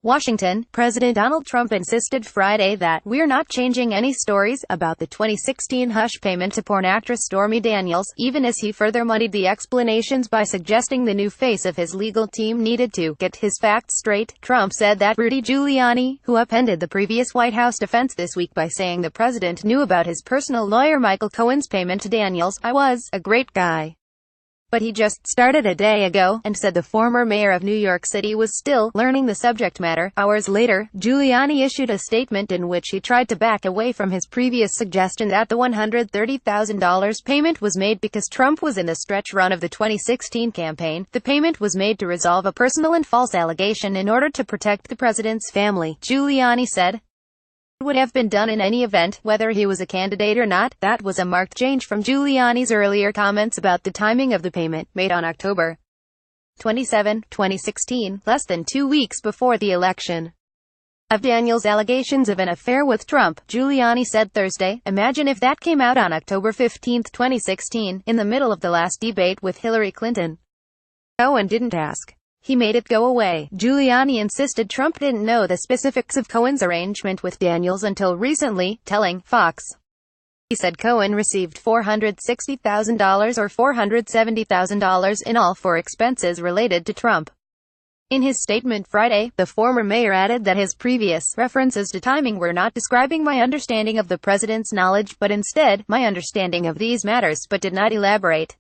Washington, President Donald Trump insisted Friday that "we're not changing any stories" about the 2016 hush payment to porn actress Stormy Daniels, even as he further muddied the explanations by suggesting the new face of his legal team needed to "get his facts straight." Trump said that Rudy Giuliani, who upended the previous White House defense this week by saying the president knew about his personal lawyer Michael Cohen's payment to Daniels, "I was a great guy. But he just started a day ago," and said the former mayor of New York City was still learning the subject matter. Hours later, Giuliani issued a statement in which he tried to back away from his previous suggestion that the $130,000 payment was made because Trump was in the stretch run of the 2016 campaign. "The payment was made to resolve a personal and false allegation in order to protect the president's family," Giuliani said. "It would have been done in any event, whether he was a candidate or not." That was a marked change from Giuliani's earlier comments about the timing of the payment, made on October 27, 2016, less than 2 weeks before the election. Of Daniels' allegations of an affair with Trump, Giuliani said Thursday, "Imagine if that came out on October 15, 2016, in the middle of the last debate with Hillary Clinton. Cohen didn't ask. He made it go away." Giuliani insisted Trump didn't know the specifics of Cohen's arrangement with Daniels until recently, telling Fox. He said Cohen received $460,000 or $470,000 in all for expenses related to Trump. In his statement Friday, the former mayor added that his previous references to timing were not describing my understanding of the president's knowledge, but instead, my understanding of these matters, but did not elaborate.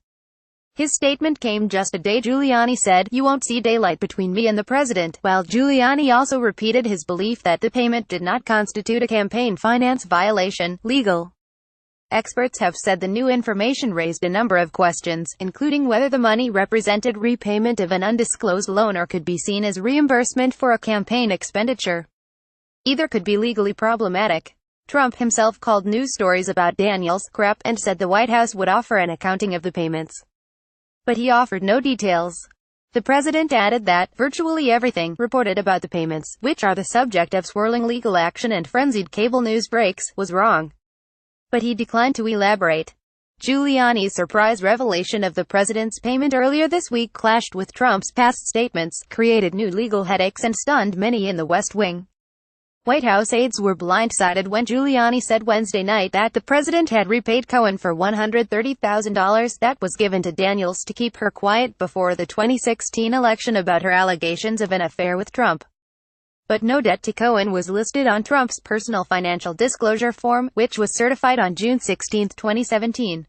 His statement came just a day. Giuliani said, "You won't see daylight between me and the president," while Giuliani also repeated his belief that the payment did not constitute a campaign finance violation. Legal experts have said the new information raised a number of questions, including whether the money represented repayment of an undisclosed loan or could be seen as reimbursement for a campaign expenditure. Either could be legally problematic. Trump himself called news stories about Daniels crap and said the White House would offer an accounting of the payments. But he offered no details. The president added that virtually everything reported about the payments, which are the subject of swirling legal action and frenzied cable news breaks, was wrong. But he declined to elaborate. Giuliani's surprise revelation of the president's payment earlier this week clashed with Trump's past statements, created new legal headaches and stunned many in the West Wing. White House aides were blindsided when Giuliani said Wednesday night that the president had repaid Cohen for $130,000 that was given to Daniels to keep her quiet before the 2016 election about her allegations of an affair with Trump. But no debt to Cohen was listed on Trump's personal financial disclosure form, which was certified on June 16, 2017.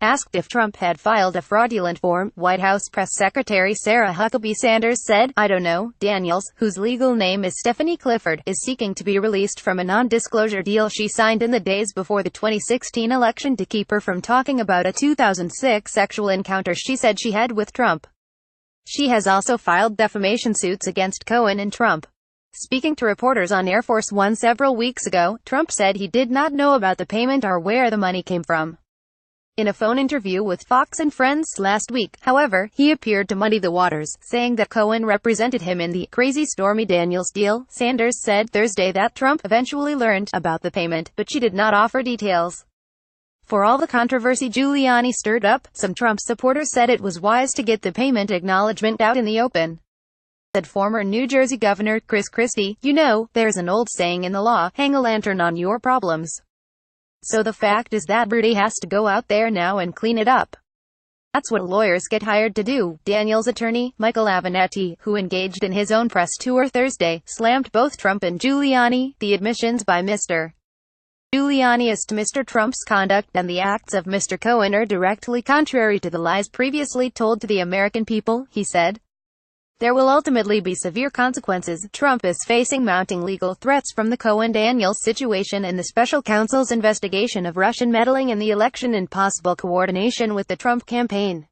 Asked if Trump had filed a fraudulent form, White House Press Secretary Sarah Huckabee Sanders said, "I don't know." Daniels, whose legal name is Stephanie Clifford, is seeking to be released from a non-disclosure deal she signed in the days before the 2016 election to keep her from talking about a 2006 sexual encounter she said she had with Trump. She has also filed defamation suits against Cohen and Trump. Speaking to reporters on Air Force One several weeks ago, Trump said he did not know about the payment or where the money came from. In a phone interview with Fox and Friends last week, however, he appeared to muddy the waters, saying that Cohen represented him in the crazy Stormy Daniels deal. Sanders said Thursday that Trump eventually learned about the payment, but she did not offer details. For all the controversy Giuliani stirred up, some Trump supporters said it was wise to get the payment acknowledgement out in the open. Said former New Jersey Governor Chris Christie, "You know, there's an old saying in the law, hang a lantern on your problems. So the fact is that Rudy has to go out there now and clean it up. That's what lawyers get hired to do." Daniels' attorney, Michael Avenatti, who engaged in his own press tour Thursday, slammed both Trump and Giuliani. The admissions by Mr. Giuliani as to Mr. Trump's conduct and the acts of Mr. Cohen are directly contrary to the lies previously told to the American people, he said. There will ultimately be severe consequences. Trump is facing mounting legal threats from the Cohen-Daniels situation and the special counsel's investigation of Russian meddling in the election and possible coordination with the Trump campaign.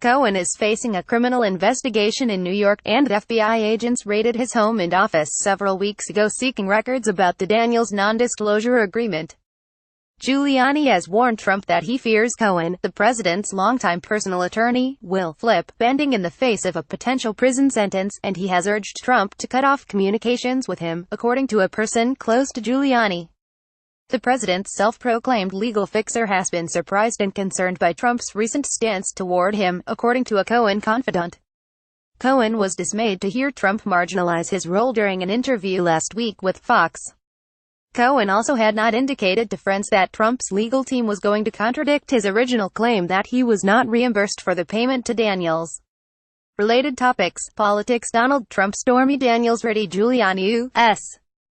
Cohen is facing a criminal investigation in New York, and FBI agents raided his home and office several weeks ago seeking records about the Daniels non-disclosure agreement. Giuliani has warned Trump that he fears Cohen, the president's longtime personal attorney, will flip, bending in the face of a potential prison sentence, and he has urged Trump to cut off communications with him, according to a person close to Giuliani. The president's self-proclaimed legal fixer has been surprised and concerned by Trump's recent stance toward him, according to a Cohen confidant. Cohen was dismayed to hear Trump marginalize his role during an interview last week with Fox. Cohen also had not indicated to friends that Trump's legal team was going to contradict his original claim that he was not reimbursed for the payment to Daniels. Related topics: politics. Donald Trump, Stormy Daniels, Rudy Giuliani, U.S.